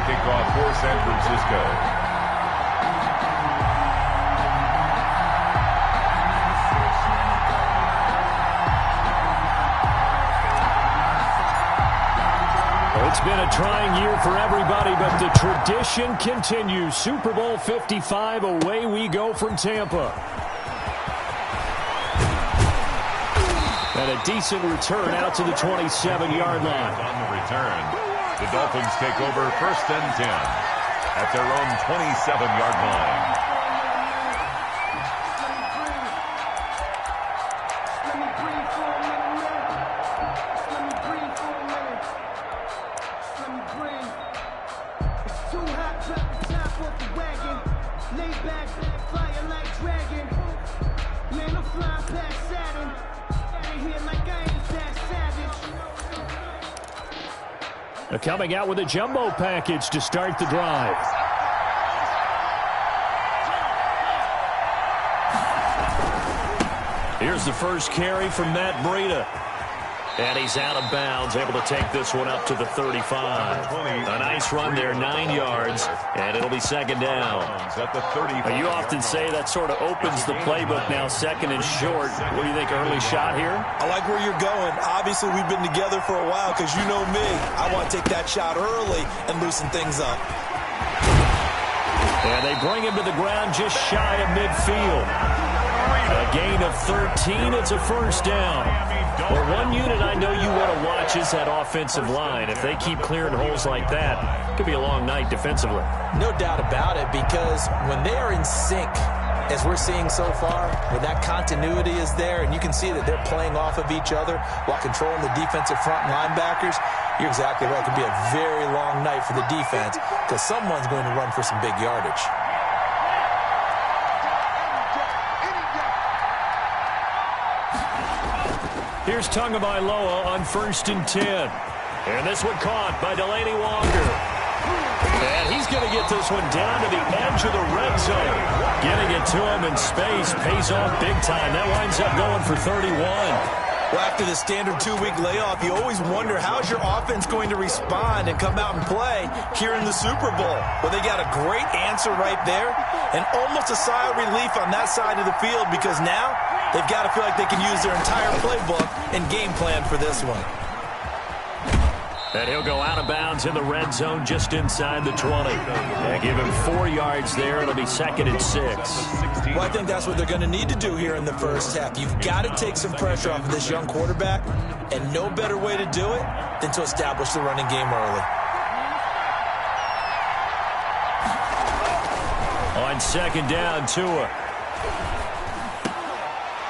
kickoff for San Francisco. It's been a trying year for everybody, but the tradition continues. Super Bowl 55, away we go from Tampa. And a decent return out to the 27-yard line. On the return, the Dolphins take over 1st and 10 at their own 27-yard line. Coming out with a jumbo package to start the drive. Here's the first carry from Matt Breida. And he's out of bounds, able to take this one up to the 35. A nice run there, 9 yards, and it'll be 2nd down. You often say that sort of opens the playbook now, 2nd and short. What do you think, early shot here? I like where you're going. Obviously, we've been together for a while because you know me. I want to take that shot early and loosen things up. And they bring him to the ground just shy of midfield. A gain of 13, it's a 1st down. Well, one unit I know you want to watch is that offensive line. If they keep clearing holes like that, it could be a long night defensively. No doubt about it, because when they are in sync, as we're seeing so far, when that continuity is there and you can see that they're playing off of each other while controlling the defensive front linebackers, you're exactly right. It could be a very long night for the defense because someone's going to run for some big yardage. Here's Tagovailoa on 1st and 10. And this one caught by Delaney Walker. And he's going to get this one down to the edge of the red zone. Getting it to him in space pays off big time. That winds up going for 31. Well, after the standard 2-week layoff, you always wonder how's your offense going to respond and come out and play here in the Super Bowl. Well, they got a great answer right there and almost a sigh of relief on that side of the field because now they've got to feel like they can use their entire playbook and game plan for this one. And he'll go out of bounds in the red zone just inside the 20. And give him 4 yards there. It'll be 2nd and 6. Well, I think that's what they're going to need to do here in the first half. You've got to take some pressure off of this young quarterback, and no better way to do it than to establish the running game early. On 2nd down, Tua.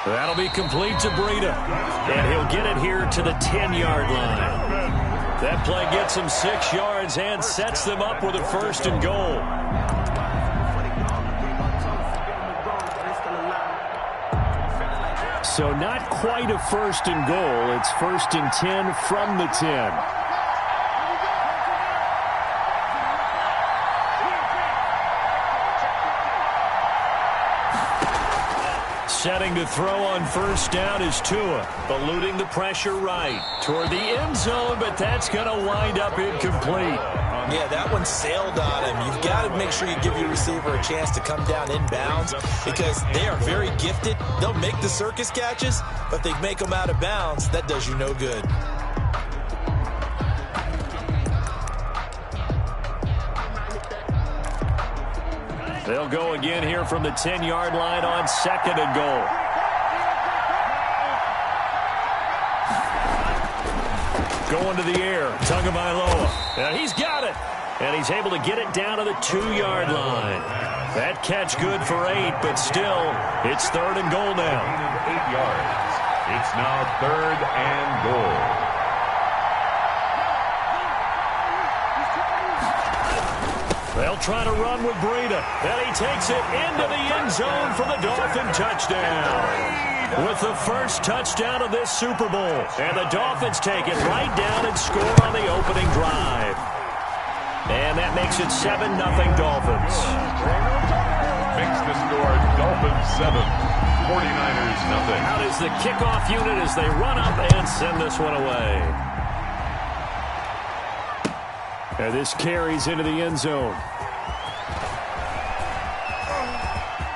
That'll be complete to Breida. And he'll get it here to the 10-yard line. That play gets him 6 yards and sets them up with a 1st and goal. So not quite a 1st and goal. It's 1st and 10 from the 10. Setting to throw on 1st down is Tua, eluding the pressure right toward the end zone, but that's going to wind up incomplete. Yeah, that one sailed on him. You've got to make sure you give your receiver a chance to come down inbounds because they are very gifted. They'll make the circus catches, but they make them out of bounds. That does you no good. They'll go again here from the 10-yard line on 2nd and goal. Going to the air, Tagovailoa. And he's got it. And he's able to get it down to the 2-yard line. That catch good for 8, but still, it's 3rd and goal now. 8 yards. It's now 3rd and goal. They'll try to run with Breida. And he takes it into the end zone for the Dolphin touchdown. With the first touchdown of this Super Bowl. And the Dolphins take it right down and score on the opening drive. And that makes it 7-0 Dolphins. Makes the score Dolphins 7, 49ers nothing. Out is the kickoff unit as they run up and send this one away. And this carries into the end zone.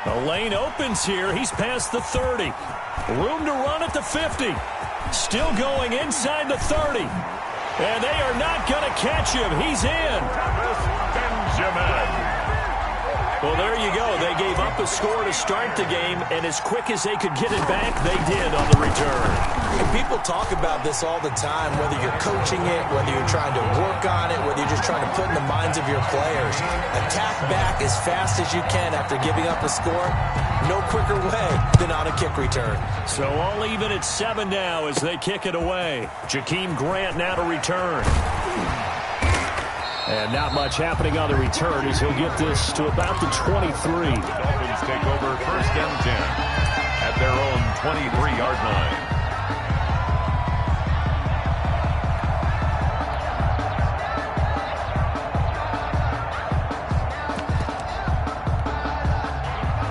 The lane opens here. He's past the 30. Room to run at the 50. Still going inside the 30. And they are not going to catch him. He's in. Benjamin. Well, there you go. They gave up a score to start the game, and as quick as they could get it back, they did on the return. And people talk about this all the time, whether you're coaching it, whether you're trying to work on it, whether you're just trying to put in the minds of your players. Attack back as fast as you can after giving up a score. No quicker way than on a kick return. So all even at 7 now as they kick it away. Jakeem Grant now to return. And not much happening on the return as he'll get this to about the 23. The Dolphins take over 1st and 10 at their own 23-yard line.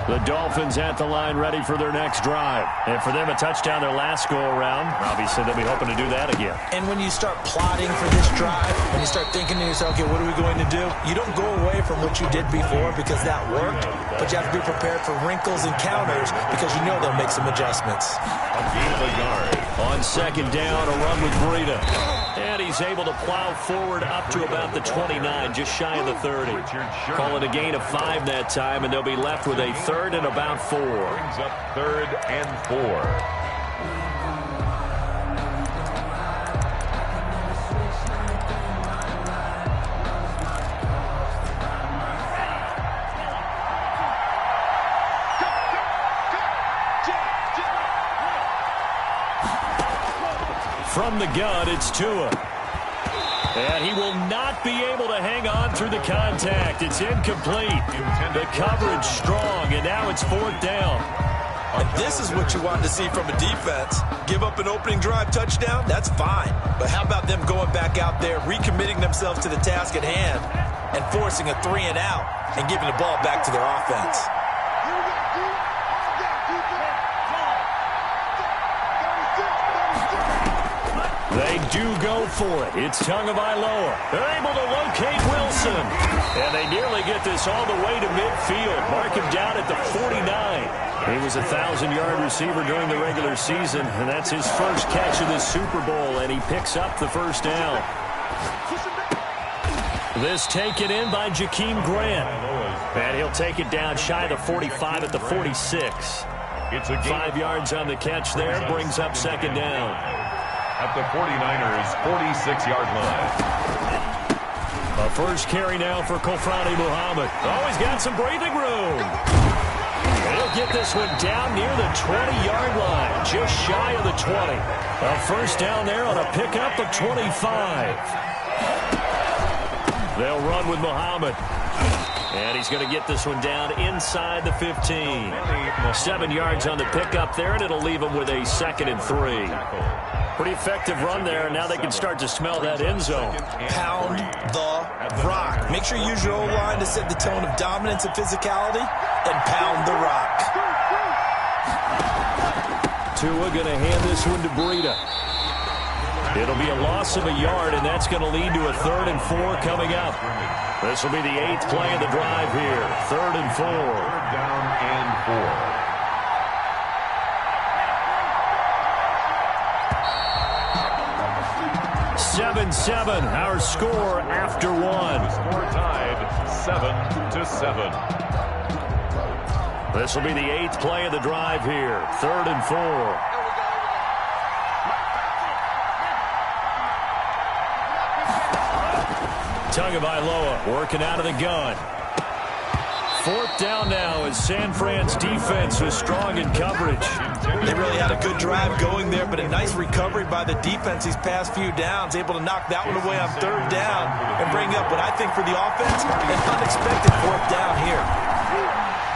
The Dolphins at the line ready for their next drive. And for them, a touchdown their last go-around. Obviously, they'll be hoping to do that again. And when you start plotting for this drive, when you start thinking to yourself, okay, what are we going to do? You don't go away from what you did before because that worked, but you have to be prepared for wrinkles and counters because you know they'll make some adjustments. A gain of a yard. On 2nd down, a run with Breida. And he's able to plow forward up to about the 29, just shy of the 30. Call it a gain of 5 that time, and they'll be left with a 3rd and about 4. Brings up 3rd and 4. From the gun, it's Tua. And he will not be able to hang on through the contact. It's incomplete. The coverage strong, and now it's 4th down. And this is what you want to see from a defense. Give up an opening drive touchdown, that's fine. But how about them going back out there, recommitting themselves to the task at hand, and forcing a 3 and out, and giving the ball back to their offense. They do go for it. It's Tagovailoa. They're able to locate Wilson. And they nearly get this all the way to midfield. Mark him down at the 49. He was a 1,000-yard receiver during the regular season, and that's his first catch of the Super Bowl, and he picks up the 1st down. This taken in by Jakeem Grant. And he'll take it down shy of the 45 at the 46. It's a 5 yards on the catch there, brings up 2nd down. At the 49ers' 46-yard line. A first carry now for Kofrani Muhammad. Oh, he's got some breathing room. He'll get this one down near the 20-yard line, just shy of the 20. A first down there on a pickup of 25. They'll run with Muhammad. And he's going to get this one down inside the 15. 7 yards on the pickup there, and it'll leave him with a 2nd and 3. Pretty effective run there, and now they can start to smell that end zone. Pound the rock. Make sure you use your O-line to set the tone of dominance and physicality, and pound the rock. Tua going to hand this one to Breida. It'll be a loss of a yard, and that's going to lead to a 3rd and 4 coming up. This will be the 8th play of the drive here. 3rd and 4. 3rd down and 4. 7-7, our score after 1. Score tied 7-7. This will be the 8th play of the drive here. 3rd and 4. Tagovailoa working out of the gun. 4th down now as San Fran's defense was strong in coverage. They really had a good drive going there, but a nice recovery by the defense these past few downs, able to knock that one away on 3rd down and bring up what I think for the offense, an unexpected 4th down here.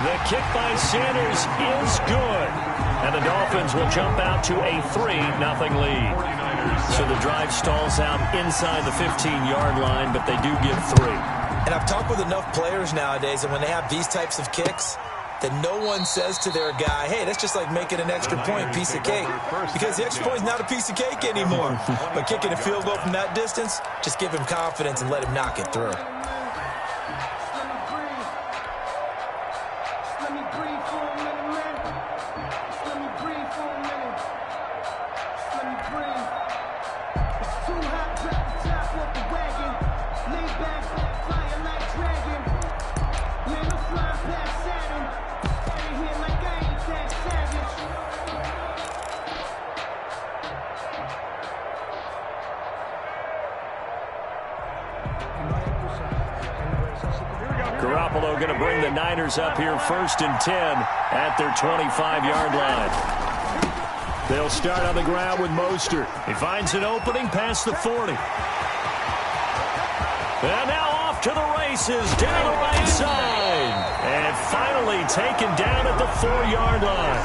The kick by Sanders is good, and the Dolphins will jump out to a 3-0 lead. So the drive stalls out inside the 15-yard line, but they do give 3. And I've talked with enough players nowadays, and when they have these types of kicks, that no one says to their guy, hey, that's just like making an extra point, piece of cake. Because the extra point is not a piece of cake anymore. But kicking a field goal from that distance, just give him confidence and let him knock it through. Garoppolo going to bring the Niners up here 1st and 10 at their 25-yard line. They'll start on the ground with Mostert. He finds an opening past the 40. And now off to the races down the right side. And finally taken down at the 4-yard line.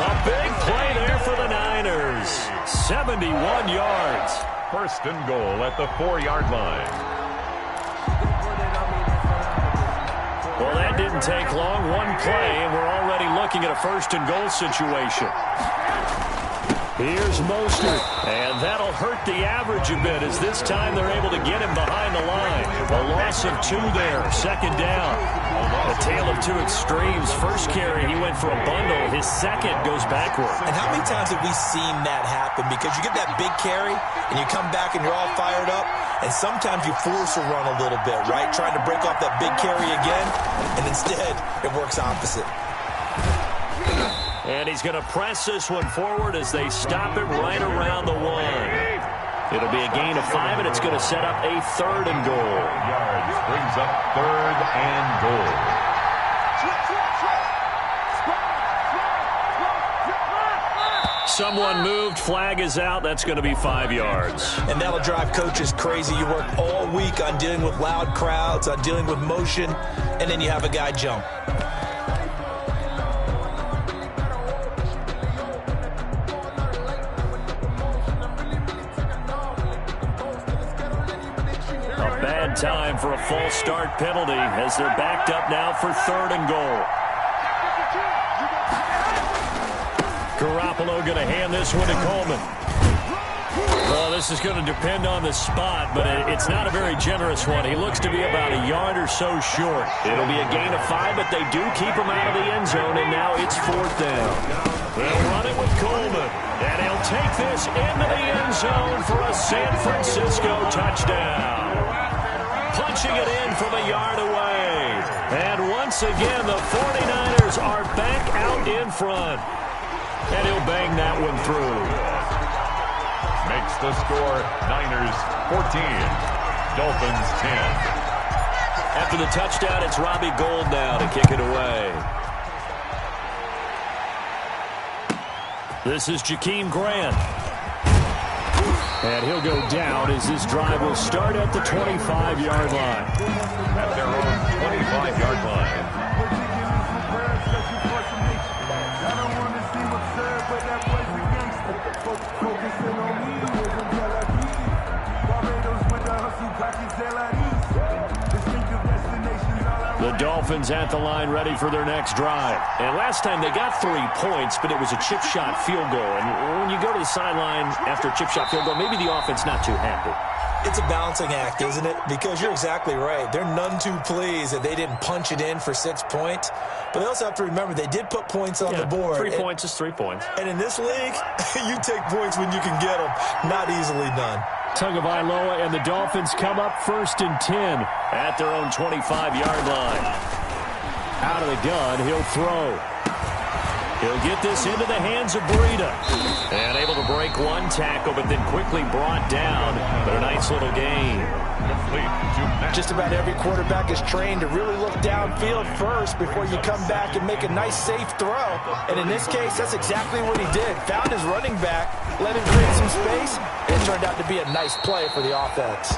A big play there for the Niners. 71 yards. 1st and goal at the 4-yard line. Well, that didn't take long. One play, and we're already looking at a 1st and goal situation. Here's Mostert, and that'll hurt the average a bit as this time they're able to get him behind the line. A loss of 2 there, 2nd down. A tale of two extremes. First carry, he went for a bundle. His second goes backward. And how many times have we seen that happen? Because you get that big carry, and you come back and you're all fired up, and sometimes you force a run a little bit, right? Trying to break off that big carry again, and instead it works opposite. And he's going to press this one forward as they stop it right around the 1. It'll be a gain of 5, and it's going to set up a 3rd and goal. Yards brings up 3rd and goal. Someone moved. Flag is out. That's going to be 5 yards. And that'll drive coaches crazy. You work all week on dealing with loud crowds, on dealing with motion, and then you have a guy jump. Time for a false start penalty as they're backed up now for 3rd and goal. Garoppolo going to hand this one to Coleman. Well, this is going to depend on the spot, but it's not a very generous one. He looks to be about a yard or so short. It'll be a gain of 5, but they do keep him out of the end zone, and now it's 4th down. They'll run it with Coleman, and he'll take this into the end zone for a San Francisco touchdown. Punching it in from a yard away. And once again, the 49ers are back out in front. And he'll bang that one through. Makes the score Niners 14, Dolphins 10. After the touchdown, it's Robbie Gould now to kick it away. This is Jakeem Grant. And he'll go down as this drive will start at the 25-yard line. At their own 25-yard line. The Dolphins at the line ready for their next drive. And last time they got 3 points, but it was a chip shot field goal. And when you go to the sideline after a chip shot field goal, maybe the offense not too happy. It's a balancing act, isn't it? Because you're exactly right. They're none too pleased that they didn't punch it in for 6 points. But they also have to remember they did put points on the board. 3 points is 3 points. And in this league, you take points when you can get them. Not easily done. Tagovailoa and the Dolphins come up 1st and 10 at their own 25-yard line. Out of the gun, he'll throw. He'll get this into the hands of Breida. And able to break one tackle, but then quickly brought down. But a nice little gain. Just about every quarterback is trained to really look downfield first before you come back and make a nice, safe throw. And in this case, that's exactly what he did. Found his running back, let him create some space, and it turned out to be a nice play for the offense.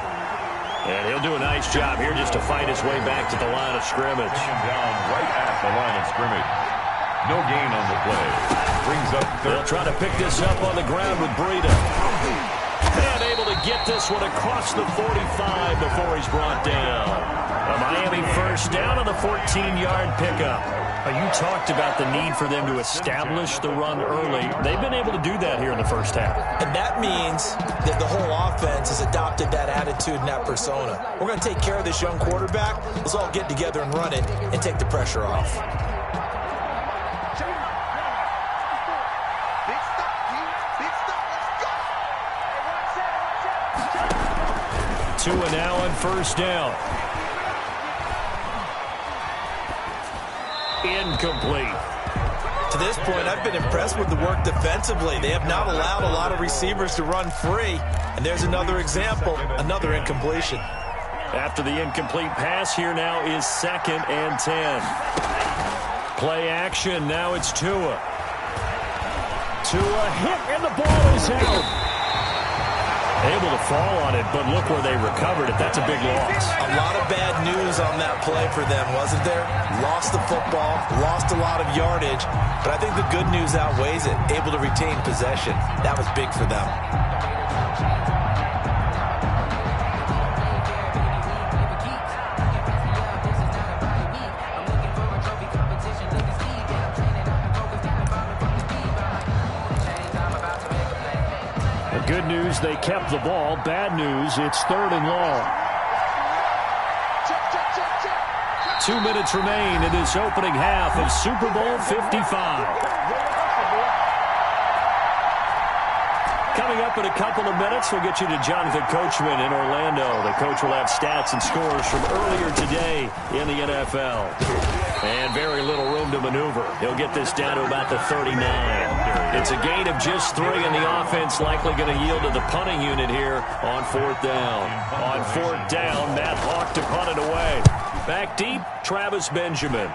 And he'll do a nice job here just to fight his way back to the line of scrimmage. Down right at the line of scrimmage. No gain on the play. Brings up third. They'll try to pick this up on the ground with Breida. And able to get this one across the 45 before he's brought down. A Miami 1st down on the 14-yard pickup. You talked about the need for them to establish the run early. They've been able to do that here in the first half. And that means that the whole offense has adopted that attitude and that persona. We're going to take care of this young quarterback. Let's all get together and run it and take the pressure off. Tua now on first down. Incomplete. To this point, I've been impressed with the work defensively. They have not allowed a lot of receivers to run free. And there's another example, another incompletion. After the incomplete pass, here now is 2nd and 10. Play action, now it's Tua. Tua hit, and the ball is out. Able to fall on it, but look where they recovered it. That's a big loss. A lot of bad news on that play for them, wasn't there? Lost the football, lost a lot of yardage, but I think the good news outweighs it. Able to retain possession. That was big for them. Good news, they kept the ball. Bad news, it's 3rd and long. 2 minutes remain in this opening half of Super Bowl 55. Coming up in a couple of minutes, we'll get you to Jonathan Coachman in Orlando. The coach will have stats and scores from earlier today in the NFL. And very little room to maneuver. He'll get this down to about the 39. It's a gain of just 3, and the offense likely going to yield to the punting unit here on 4th down. On 4th down, Matt Hawk to punt it away. Back deep, Travis Benjamin.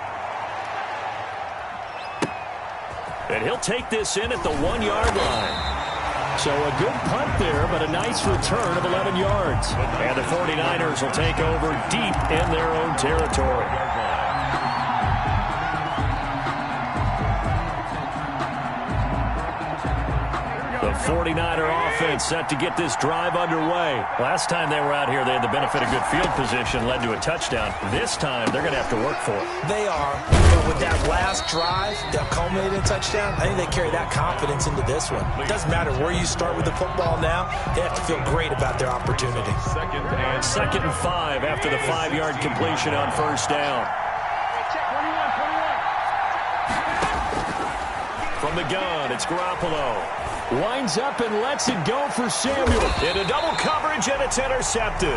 And he'll take this in at the 1-yard line. So a good punt there, but a nice return of 11 yards. And the 49ers will take over deep in their own territory. The 49er offense set to get this drive underway. Last time they were out here, they had the benefit of good field position, led to a touchdown. This time, they're going to have to work for it. They are. But with that last drive that culminated in a touchdown, I think they carry that confidence into this one. It doesn't matter where you start with the football now. They have to feel great about their opportunity. 2nd and 5 after the 5-yard completion on first down. From the gun, it's Garoppolo. Winds up and lets it go for Samuel. Into double coverage, and it's intercepted.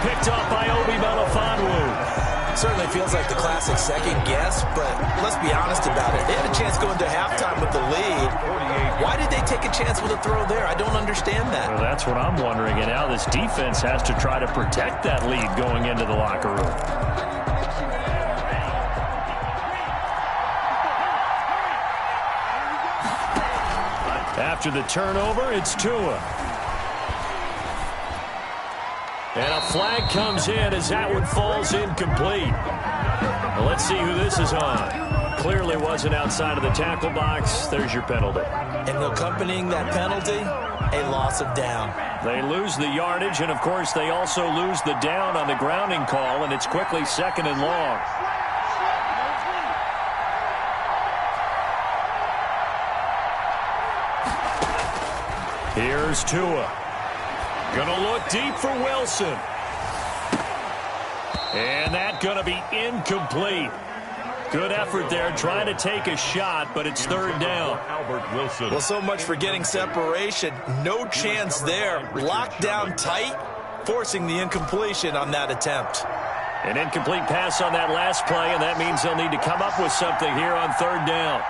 Picked up by Obi Melifonwu. Certainly feels like the classic second guess, but let's be honest about it. They had a chance going to halftime with the lead. Why did they take a chance with a throw there? I don't understand that. Well, that's what I'm wondering, and now this defense has to try to protect that lead going into the locker room. After the turnover, it's Tua. And a flag comes in as that one falls incomplete. Well, let's see who this is on. Clearly wasn't outside of the tackle box. There's your penalty. And accompanying that penalty, a loss of down. They lose the yardage, and, of course, they also lose the down on the grounding call, and it's quickly 2nd and long. Here's Tua. Gonna look deep for Wilson. And that gonna be incomplete. Good effort there, trying to take a shot, but it's 3rd down. Albert Wilson. Well, so much for getting separation. No chance there. Locked down tight, forcing the incompletion on that attempt. An incomplete pass on that last play, and that means they'll need to come up with something here on 3rd down.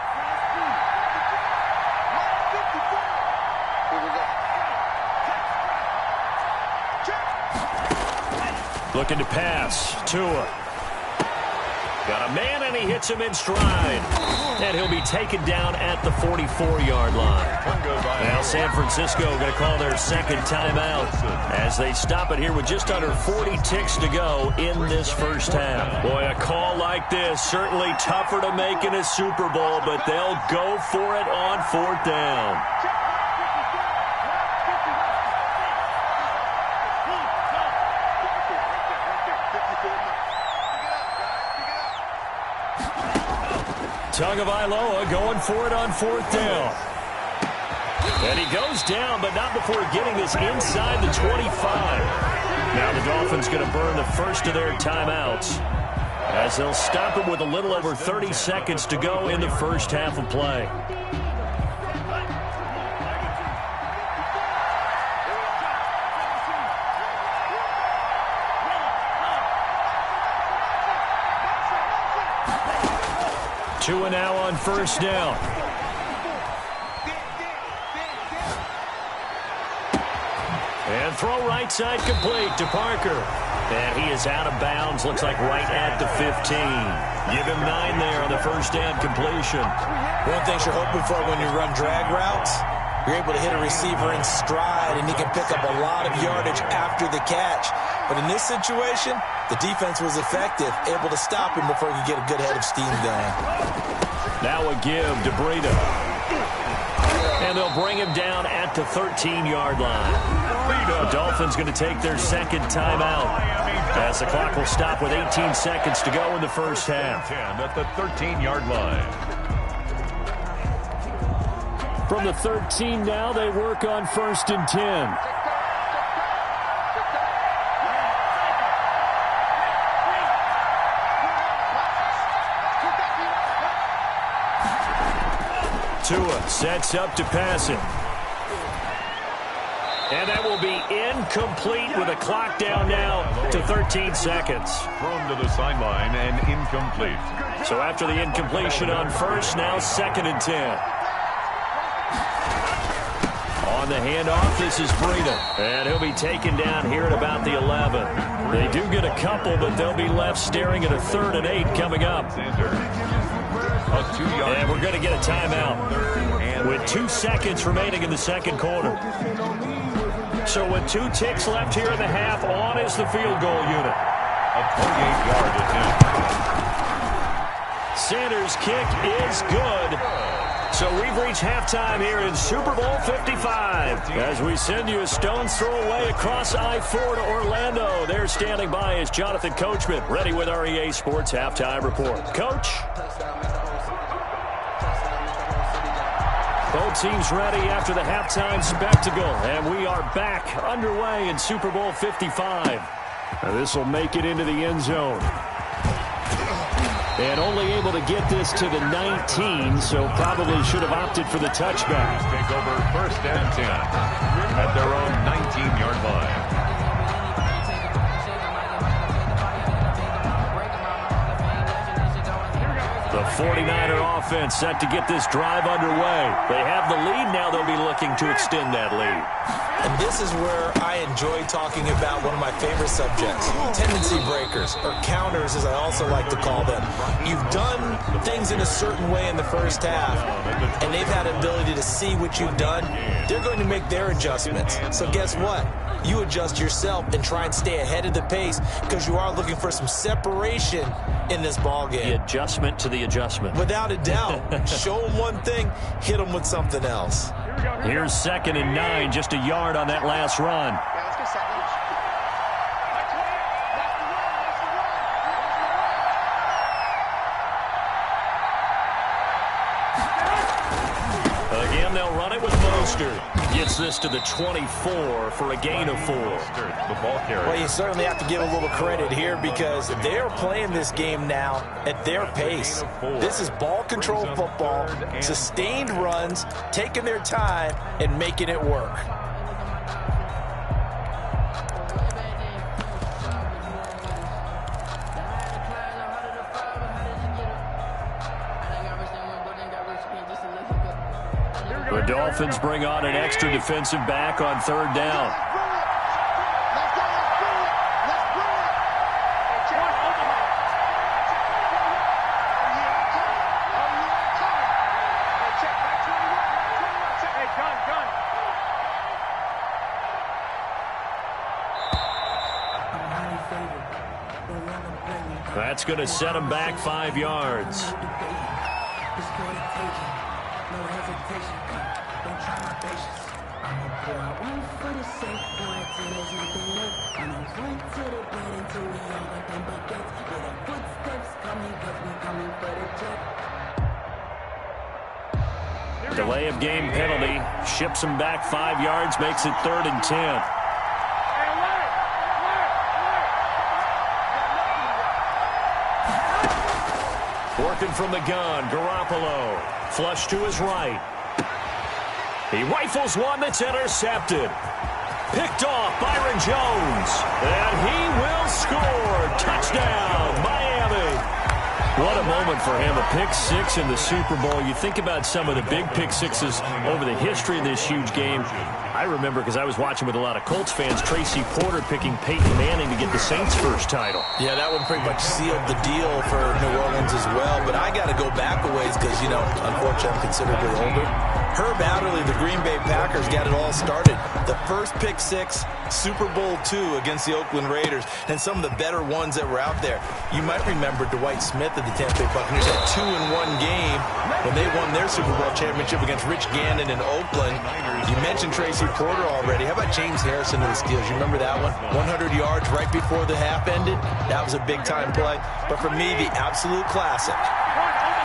Looking to pass. Tua. Got a man, and he hits him in stride. And he'll be taken down at the 44-yard line. Now San Francisco going to call their 2nd timeout as they stop it here with just under 40 ticks to go in this first half. Boy, a call like this, certainly tougher to make in a Super Bowl, but they'll go for it on 4th down. Tagovailoa going for it on 4th down. And he goes down, but not before getting this inside the 25. Now the Dolphins going to burn the first of their timeouts, as they'll stop it with a little over 30 seconds to go in the first half of play. Tua now on 1st down. And throw right side complete to Parker. And he is out of bounds, looks like right at the 15. Give him 9 there on the 1st down completion. One thing you're hoping for when you run drag routes, you're able to hit a receiver in stride, and he can pick up a lot of yardage after the catch. But in this situation, the defense was effective, able to stop him before he could get a good head of steam going. Now a give to Breida. And they'll bring him down at the 13-yard line. The Dolphins going to take their second timeout, as the clock will stop with 18 seconds to go in the first half. 10 at the 13-yard line. From the 13 now, they work on 1st and 10. Tua sets up to pass it. And that will be incomplete with a clock down now to 13 seconds. Thrown to the sideline and incomplete. So after the incompletion on 1st, now 2nd and 10. On the handoff, this is Breida. And he'll be taken down here at about the 11. They do get a couple, but they'll be left staring at a 3rd and 8 coming up. And we're going to get a timeout with 2 seconds remaining in the second quarter. So with 2 ticks left here in the half, on is the field goal unit. A 28-yard attempt. Sanders' kick is good. So we've reached halftime here in Super Bowl 55. As we send you a stone's throw away across I-4 to Orlando. There standing by is Jonathan Coachman, ready with our EA Sports Halftime Report. Coach? Both teams ready after the halftime spectacle, and we are back underway in Super Bowl 55. This will make it into the end zone. And only able to get this to the 19, so probably should have opted for the touchback. Take over 1st and 10 at their own 19-yard line. The 49er offense set to get this drive underway. They have the lead now. They'll be looking to extend that lead. And this is where I enjoy talking about one of my favorite subjects, tendency breakers, or counters as I also like to call them. You've done things in a certain way in the first half, and they've had an ability to see what you've done. They're going to make their adjustments. So guess what? You adjust yourself and try and stay ahead of the pace, because you are looking for some separation in this ballgame. The adjustment to the adjustment. Without a doubt. Show them one thing, hit them with something else. Here's 2nd and 9, just a yard on that last run. Again, they'll run it with Mostert. Gets this to the 24 for a gain of 4. The ball carrier. Well, you certainly have to give a little credit here, because they're playing this game now at their pace. This is ball control football, sustained runs, taking their time and making it work. The Dolphins bring on an extra defensive back on 3rd down. That's going to set him back 5 yards. delay of game penalty ships him back 5 yards, makes it 3rd and 10. Working from the gun, Garoppolo. Flush to his right. He rifles one that's intercepted. Picked off Byron Jones. And he will score. Touchdown, Miami. What a moment for him, a pick six in the Super Bowl. You think about some of the big pick sixes over the history of this huge game. I remember, because I was watching with a lot of Colts fans, Tracy Porter picking Peyton Manning to get the Saints' first title. Yeah, that one pretty much sealed the deal for New Orleans as well. But I got to go back a ways because, you know, unfortunately I'm considerably older. Herb Adderley, the Green Bay Packers, got it all started. The first pick six, Super Bowl II against the Oakland Raiders, and some of the better ones that were out there. You might remember Dwight Smith of the Tampa Bay Buccaneers had 2-in-1 game when they won their Super Bowl championship against Rich Gannon in Oakland. You mentioned Tracy Porter already. How about James Harrison of the Steelers? You remember that one? 100 yards right before the half ended. That was a big-time play. But for me, the absolute classic,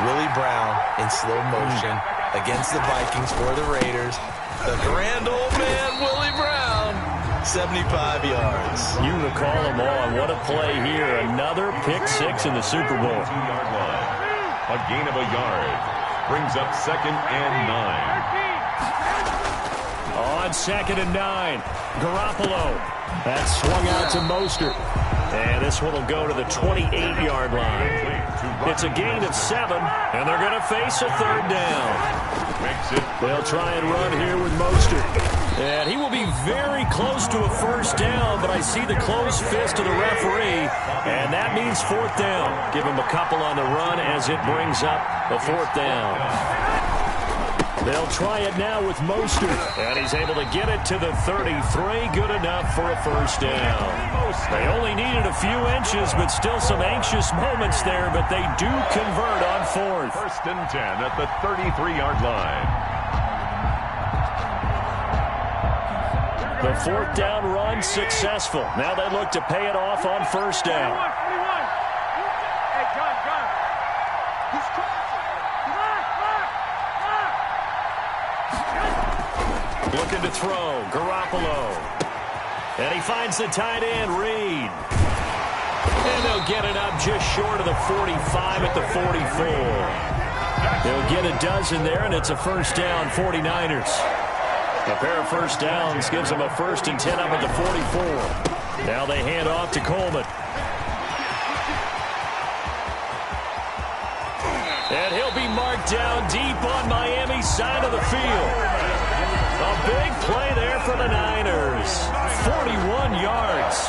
Willie Brown in slow motion against the Vikings for the Raiders. The grand old man, Willie Brown, 75 yards. You recall them all, and what a play here. Another pick six in the Super Bowl. A gain of a yard. Brings up 2nd and 9. On 2nd and 9, Garoppolo. That swung out to Mostert. And this one will go to the 28-yard line. It's a gain of 7, and they're going to face a 3rd down. They'll try and run here with Mostert. And he will be very close to a first down, but I see the closed fist of the referee, and that means 4th down. Give him a couple on the run as it brings up a 4th down. They'll try it now with Mostert, and he's able to get it to the 33. Good enough for a first down. They only needed a few inches, but still some anxious moments there, but they do convert on 4th. 1st and 10 at the 33-yard line. The 4th down run successful. Now they look to pay it off on first down. Looking to throw, Garoppolo. And he finds the tight end, Reed. And they'll get it up just short of the 45 at the 44. They'll get a dozen there, and it's a first down, 49ers. A pair of first downs gives them a 1st and 10 up at the 44. Now they hand off to Coleman. And he'll be marked down deep on Miami's side of the field. A big play there for the Niners. 41 yards.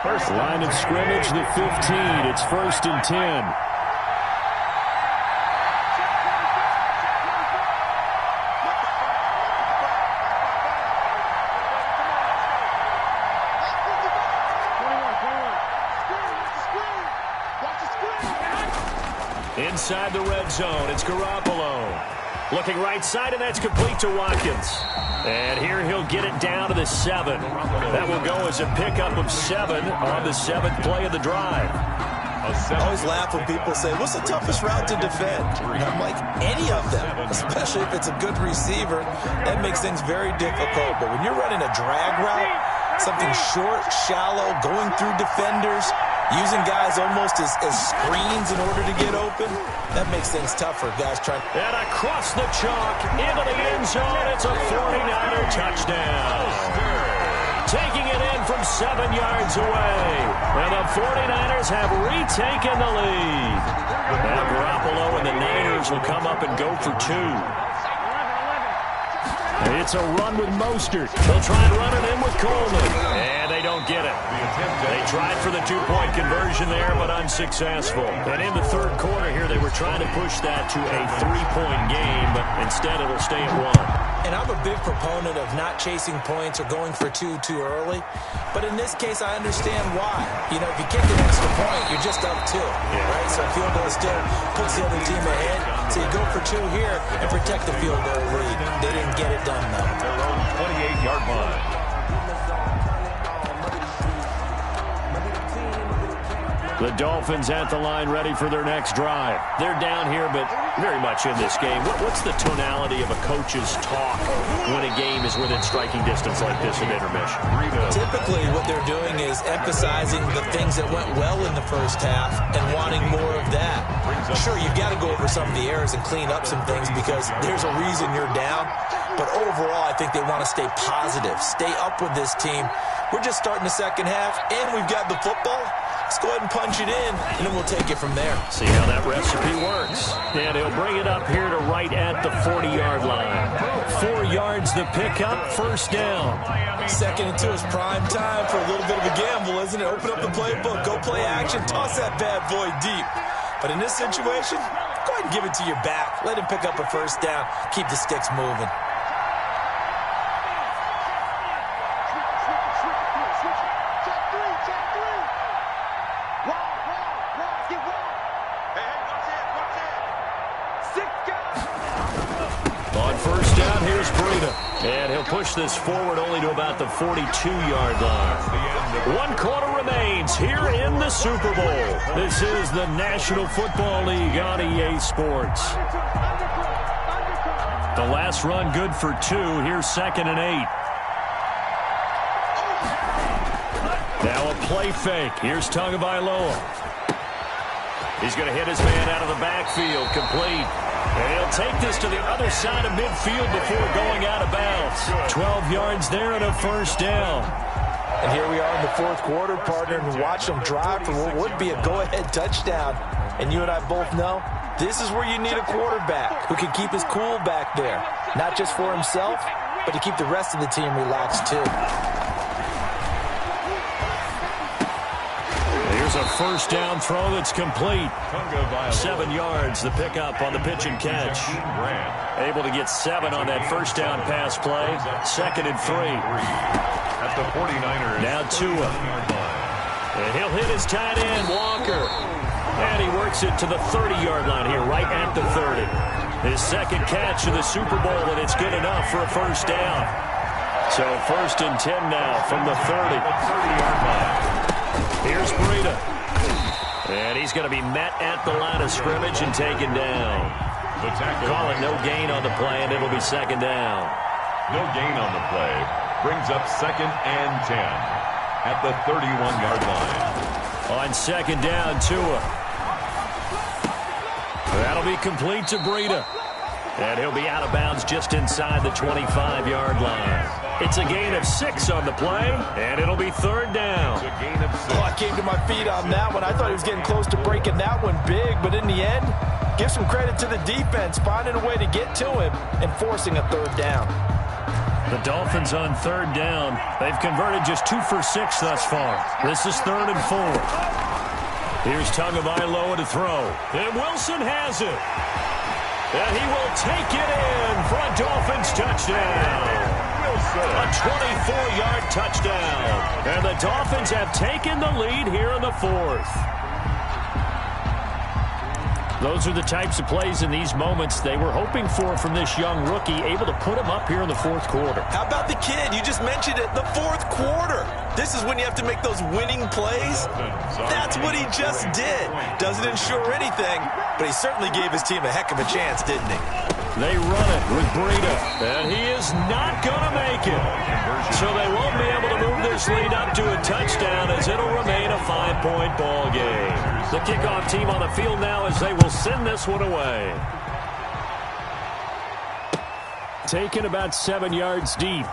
First line of scrimmage, the 15. It's 1st and 10. Inside the red zone, it's Garoppolo. Looking right side, and that's complete to Watkins. And here he'll get it down to the 7. That will go as a pickup of 7 on the 7th play of the drive. I always laugh when people say, what's the toughest route to defend? And I'm like, any of them, especially if it's a good receiver. That makes things very difficult. But when you're running a drag route, something short, shallow, going through defenders, using guys almost as screens in order to get open, that makes things tougher. Guys trying. And across the chalk, into the end zone, it's a 49er touchdown. Taking it in from 7 yards away. And the 49ers have retaken the lead. Now Garoppolo and the Niners will come up and go for 2. It's a run with Mostert. They'll try and run it in with Coleman. And they don't get it. They tried for the 2-point conversion there, but unsuccessful. And in the 3rd quarter here, they were trying to push that to a 3-point game, but instead it'll stay at 1. And I'm a big proponent of not chasing points or going for 2 too early. But in this case, I understand why. You know, if you kick an extra point, you're just up 2, right? So field goal still puts the other team ahead. So you go for 2 here and protect the field goal lead. They didn't get it done, though. Their own 28-yard line. The Dolphins at the line ready for their next drive. They're down here, but very much in this game. What's the tonality of a coach's talk when a game is within striking distance like this in intermission? Typically, what they're doing is emphasizing the things that went well in the first half and wanting more of that. Sure, you've got to go over some of the errors and clean up some things because there's a reason you're down. But overall, I think they want to stay positive, stay up with this team. We're just starting the second half, and we've got the football. Let's go ahead and punch it in, and then we'll take it from there. See how that recipe works. And he'll bring it up here to right at the 40-yard line. 4 yards the pickup, first down. 2nd and 2 is prime time for a little bit of a gamble, isn't it? Open up the playbook, go play action, toss that bad boy deep. But in this situation, go ahead and give it to your back. Let him pick up a first down. Keep the sticks moving. On first down, here's Breida. And he'll push this forward only to about the 42-yard line. 1 quarter remains here in the Super Bowl. This is the National Football League on EA Sports. The last run good for 2. Here's 2nd and 8. Now a play fake. Here's Tagovailoa. He's going to hit his man out of the backfield. Complete. And he'll take this to the other side of midfield before going out of bounds. 12 yards there and a first down. And here we are in the 4th quarter, partner, and watch them drive for what would be a go-ahead touchdown. And you and I both know this is where you need a quarterback who can keep his cool back there. Not just for himself, but to keep the rest of the team relaxed too. Here's a first down throw that's complete. 7 yards, the pickup on the pitch and catch. Able to get 7 on that first down pass play. 2nd and 3. At the 49ers. Now Tua. And he'll hit his tight end, Walker. And he works it to the 30-yard line here, right at the 30. His 2nd catch of the Super Bowl, and it's good enough for a first down. So 1st and 10 now from the 30. 30-yard line. Here's Breida. And he's going to be met at the line of scrimmage and taken down. Call it no gain on the play, and it'll be 2nd down. No gain on the play. Brings up 2nd and 10 at the 31-yard line. On 2nd down, Tua. That'll be complete to Breida. And he'll be out of bounds just inside the 25-yard line. It's a gain of 6 on the play, and it'll be 3rd down. It's a gain of 6. Oh, I came to my feet on that one. I thought he was getting close to breaking that one big, but in the end, give some credit to the defense, finding a way to get to him and forcing a 3rd down. The Dolphins on 3rd down. They've converted just 2 for 6 thus far. This is 3rd and 4. Here's Tagovailoa to throw. And Wilson has it. And he will take it in for a Dolphins touchdown. A 24-yard touchdown. And the Dolphins have taken the lead here in the 4th. Those are the types of plays in these moments they were hoping for from this young rookie, able to put him up here in the 4th quarter. How about the kid? You just mentioned it, the 4th quarter. This is when you have to make those winning plays. That's what he just did. Doesn't ensure anything, but he certainly gave his team a heck of a chance, didn't he? They run it with Breida, and he is not going to make it. So they won't be able to move this lead up to a touchdown as it'll remain a 5-point ball game. The kickoff team on the field now as they will send this one away. Taken about 7 yards deep.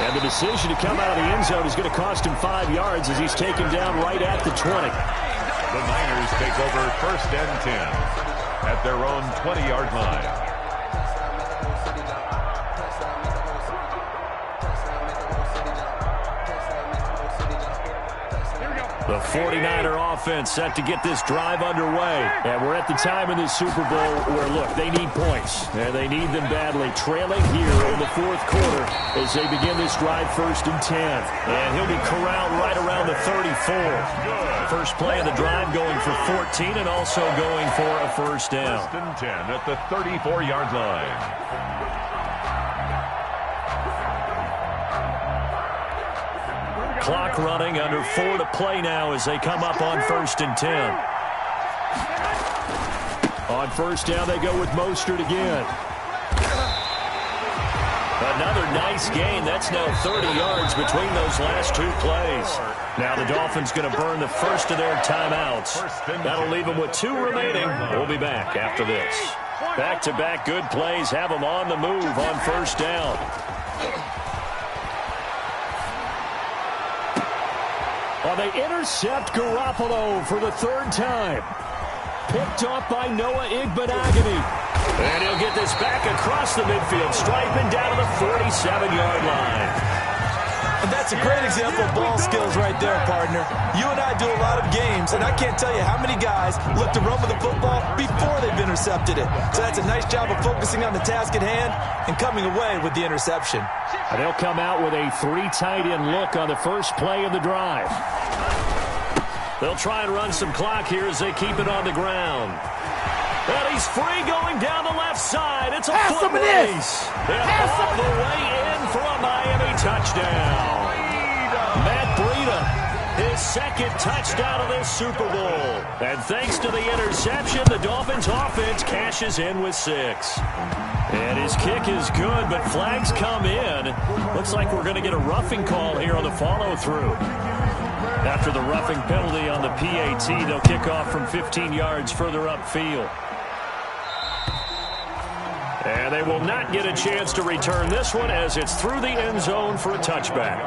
And the decision to come out of the end zone is going to cost him 5 yards as he's taken down right at the 20. The Niners take over 1st and 10 at their own 20-yard line. The 49er offense set to get this drive underway. And we're at the time in this Super Bowl where, look, they need points. And they need them badly. Trailing here in the 4th quarter as they begin this drive 1st and 10. And he'll be corralled right around the 34. First play of the drive going for 14 and also going for a first down. 1st and 10 at the 34-yard line. Clock running, under 4 to play now as they come up on 1st and 10. On first down, they go with Mostert again. Another nice gain. That's now 30 yards between those last two plays. Now the Dolphins going to burn the first of their timeouts. That'll leave them with 2 remaining. We'll be back after this. Back-to-back good plays have them on the move on first down. Well, they intercept Garoppolo for the 3rd time. Picked off by Noah Igbenogany. And he'll get this back across the midfield, striping down to the 47-yard line. And that's a great example of ball skills right there, partner. You and I do a lot of games, and I can't tell you how many guys look to run with the football before they've intercepted it. So that's a nice job of focusing on the task at hand and coming away with the interception. And they'll come out with a 3 tight end look on the first play of the drive. They'll try and run some clock here as they keep it on the ground. And he's free going down the left side. It's a foot race. And all the way in for a Miami touchdown. Matt Breida, his 2nd touchdown of this Super Bowl. And thanks to the interception, the Dolphins offense cashes in with 6. And his kick is good, but flags come in. Looks like we're going to get a roughing call here on the follow-through. After the roughing penalty on the PAT, they'll kick off from 15 yards further upfield. And they will not get a chance to return this one as it's through the end zone for a touchback.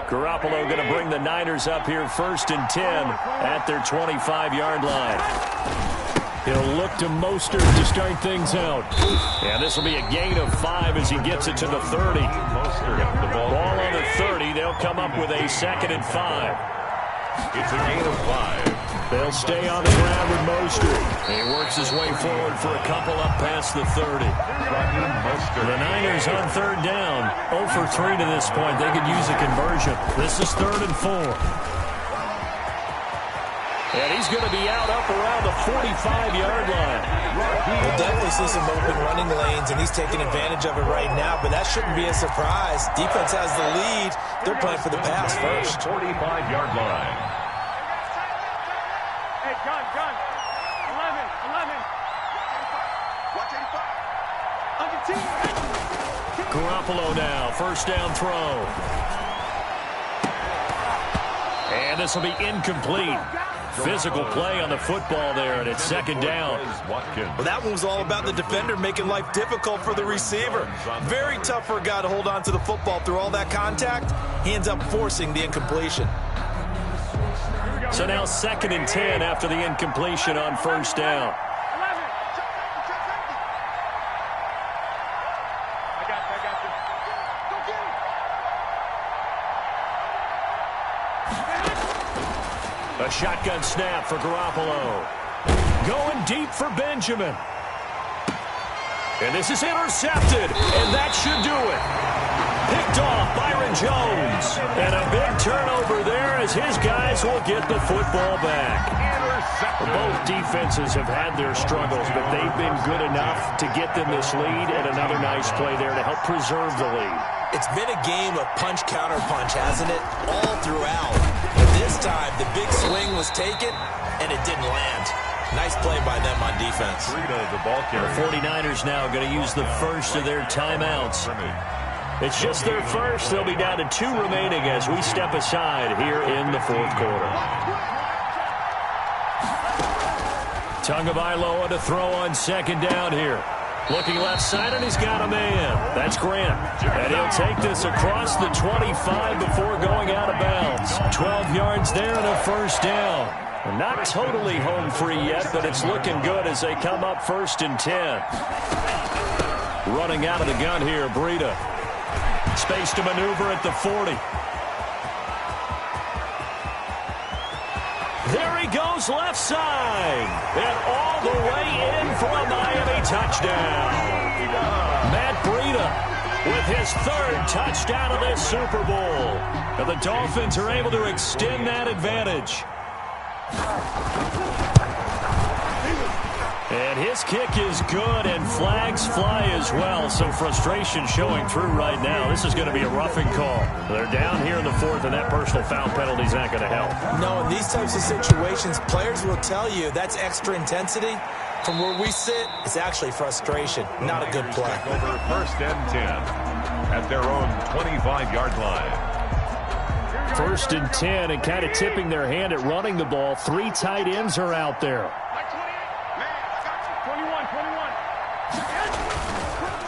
Garoppolo going to bring the Niners up here 1st and 10 at their 25-yard line. He'll look to Mostert to start things out. And this will be a gain of 5 as he gets it to the 30. Ball on the 30. They'll come up with a 2nd and 5. It's a gain of 5. They'll stay on the ground with Mostert. He works his way forward for a couple up past the 30. The Niners on 3rd down. 0 for 3 to this point. They could use a conversion. This is 3rd and 4. And he's going to be out up around the 45-yard line. We'll definitely see some open running lanes, and he's taking advantage of it right now, but that shouldn't be a surprise. Defense has the lead. They're playing for the pass first. 45-yard line. Hey, gun. 11. Watch 85. Garoppolo now, 1st down throw. And this will be incomplete. Physical play on the football there, and it's 2nd down. Well, that one was all about the defender making life difficult for the receiver. Very tough for a guy to hold on to the football through all that contact. He ends up forcing the incompletion. So now 2nd and 10 after the incompletion on 1st down. A shotgun snap for Garoppolo. Going deep for Benjamin. And this is intercepted, and that should do it. Picked off Byron Jones. And a big turnover there as his guys will get the football back. Both defenses have had their struggles, but they've been good enough to get them this lead, and another nice play there to help preserve the lead. It's been a game of punch-counter-punch, hasn't it? All throughout. But this time, the big swing was taken, and it didn't land. Nice play by them on defense. The 49ers now going to use the first of their timeouts. It's just their first. They'll be down to 2 remaining as we step aside here in the 4th quarter. Tagovailoa to throw on 2nd down here. Looking left side, and he's got a man. That's Grant. And he'll take this across the 25 before going out of bounds. 12 yards there and a 1st down. Not totally home free yet, but it's looking good as they come up 1st and 10. Running out of the gun here, Breida. Space to maneuver at the 40. There he goes left side. And all the way in for a Miami touchdown. Matt Breida with his 3rd touchdown of this Super Bowl. And the Dolphins are able to extend that advantage. And his kick is good, and flags fly as well. Some frustration showing through right now. This is going to be a roughing call. They're down here in the fourth, and that personal foul penalty is not going to help. No, in these types of situations, players will tell you that's extra intensity. From where we sit, it's actually frustration, not a good play. Over first and 10 at their own 25-yard line. First and 10, and kind of tipping their hand at running the ball. 3 tight ends are out there.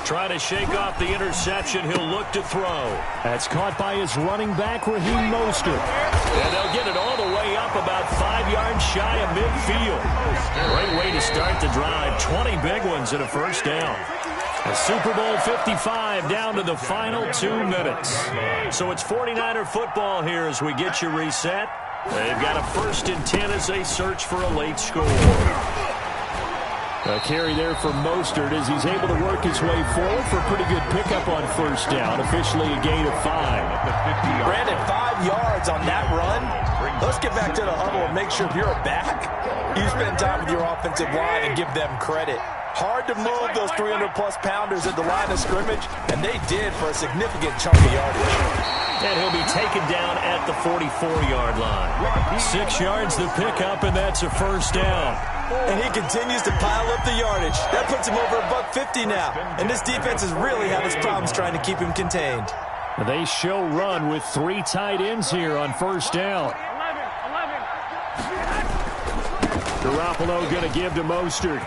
Trying to shake off the interception. He'll look to throw. That's caught by his running back, Raheem Mostert. And they'll get it all the way up about 5 yards shy of midfield. Great way to start the drive. 20 big ones in a first down. A Super Bowl 55 down to the final 2 minutes. So it's 49er football here as we get you reset. They've got a first and 10 as they search for a late score. A carry there for Mostert as he's able to work his way forward for a pretty good pickup on first down. Officially a gain of 5. Brandon, 5 yards on that run. Let's get back to the huddle and make sure if you're a back, you spend time with your offensive line and give them credit. Hard to move those 300-plus pounders at the line of scrimmage, and they did for a significant chunk of yardage. And he'll be taken down at the 44-yard line. 6 yards the pickup, and that's a first down. And he continues to pile up the yardage. That puts him over $150 now. And this defense has really had its problems trying to keep him contained. They show run with 3 tight ends here on first down. 11. Garoppolo going to give to Mostert.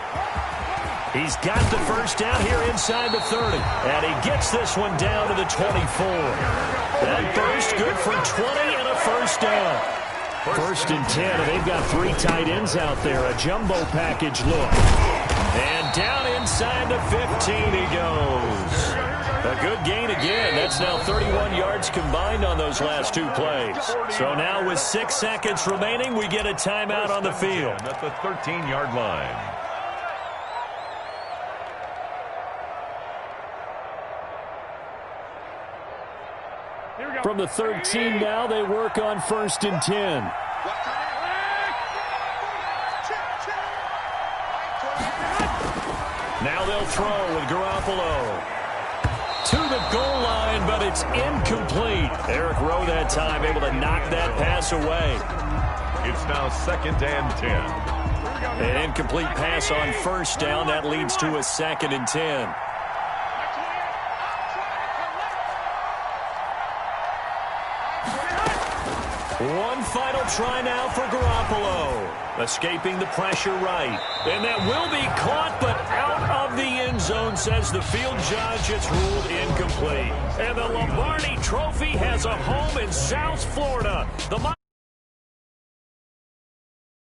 He's got the first down here inside the 30. And he gets this one down to the 24. That burst good for 20 and a first down. First and 10, and they've got 3 tight ends out there. A jumbo package look. And down inside the 15 he goes. A good gain again. That's now 31 yards combined on those last 2 plays. So now with 6 seconds remaining, we get a timeout on the field. At the 13-yard line. From the 13 now, they work on first and 10. Now they'll throw with Garoppolo. To the goal line, but it's incomplete. Eric Rowe that time able to knock that pass away. It's now second and 10. An incomplete pass on first down. That leads to a second and 10. One final try now for Garoppolo. Escaping the pressure right. And that will be caught, but out of the end zone, says the field judge. It's ruled incomplete. And the Lombardi Trophy has a home in South Florida. The